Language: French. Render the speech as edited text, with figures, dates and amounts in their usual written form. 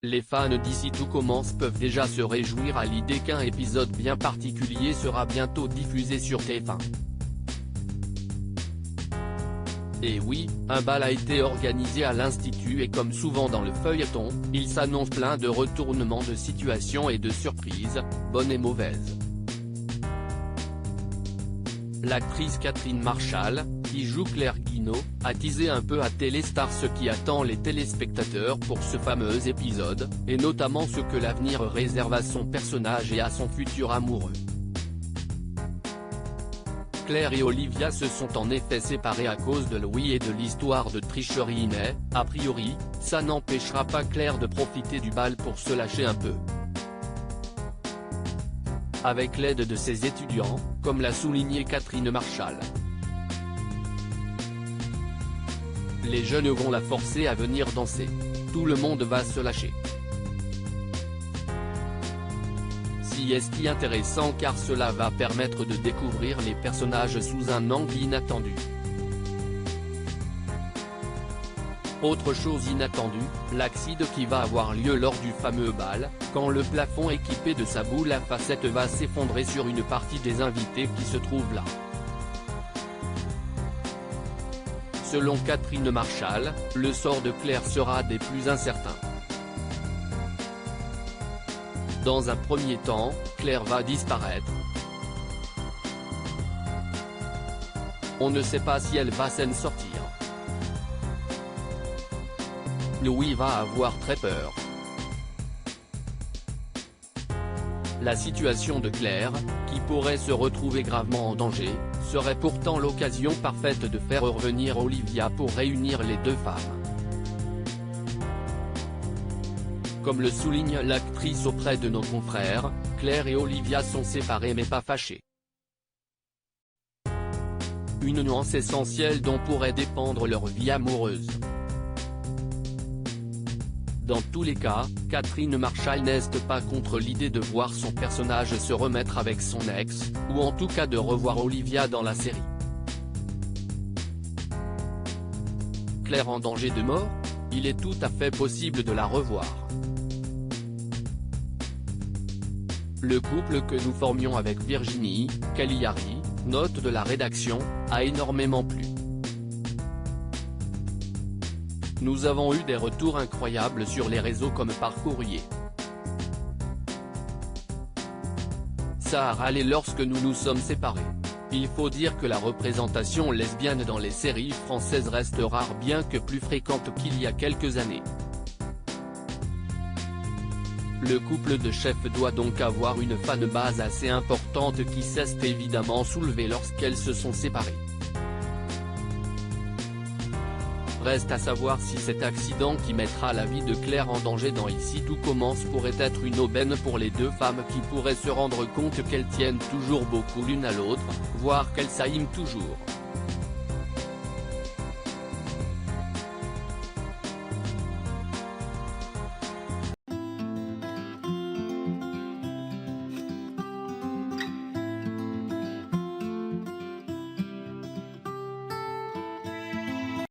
Les fans d'Ici Tout Commence peuvent déjà se réjouir à l'idée qu'un épisode bien particulier sera bientôt diffusé sur TF1. Et oui, un bal a été organisé à l'Institut et comme souvent dans le feuilleton, il s'annonce plein de retournements de situation et de surprises, bonnes et mauvaises. L'actrice Catherine Marchal, qui joue Claire Guinaud, a teasé un peu à Téléstar ce qui attend les téléspectateurs pour ce fameux épisode, et notamment ce que l'avenir réserve à son personnage et à son futur amoureux. Claire et Olivia se sont en effet séparés à cause de Louis et de l'histoire de tricherie mais, a priori, ça n'empêchera pas Claire de profiter du bal pour se lâcher un peu. Avec l'aide de ses étudiants, comme l'a souligné Catherine Marchal. Les jeunes vont la forcer à venir danser. Tout le monde va se lâcher. Si est intéressant car cela va permettre de découvrir les personnages sous un angle inattendu. Autre chose inattendue, l'accident qui va avoir lieu lors du fameux bal, quand le plafond équipé de sa boule à facettes va s'effondrer sur une partie des invités qui se trouvent là. Selon Catherine Marchal, le sort de Claire sera des plus incertains. Dans un premier temps, Claire va disparaître. On ne sait pas si elle va s'en sortir. Louis va avoir très peur. La situation de Claire, qui pourrait se retrouver gravement en danger, serait pourtant l'occasion parfaite de faire revenir Olivia pour réunir les deux femmes. Comme le souligne l'actrice auprès de nos confrères, Claire et Olivia sont séparées mais pas fâchées. Une nuance essentielle dont pourrait dépendre leur vie amoureuse. Dans tous les cas, Catherine Marchal n'est pas contre l'idée de voir son personnage se remettre avec son ex, ou en tout cas de revoir Olivia dans la série. Claire en danger de mort? Il est tout à fait possible de la revoir. Le couple que nous formions avec Virginie, Cagliari, note de la rédaction, a énormément plu. Nous avons eu des retours incroyables sur les réseaux comme par courrier. Ça a râlé lorsque nous nous sommes séparés. Il faut dire que la représentation lesbienne dans les séries françaises reste rare bien que plus fréquente qu'il y a quelques années. Le couple de chefs doit donc avoir une fanbase assez importante qui s'est évidemment soulevée lorsqu'elles se sont séparées. Reste à savoir si cet accident qui mettra la vie de Claire en danger dans Ici Tout Commence pourrait être une aubaine pour les deux femmes qui pourraient se rendre compte qu'elles tiennent toujours beaucoup l'une à l'autre, voire qu'elles s'aiment toujours.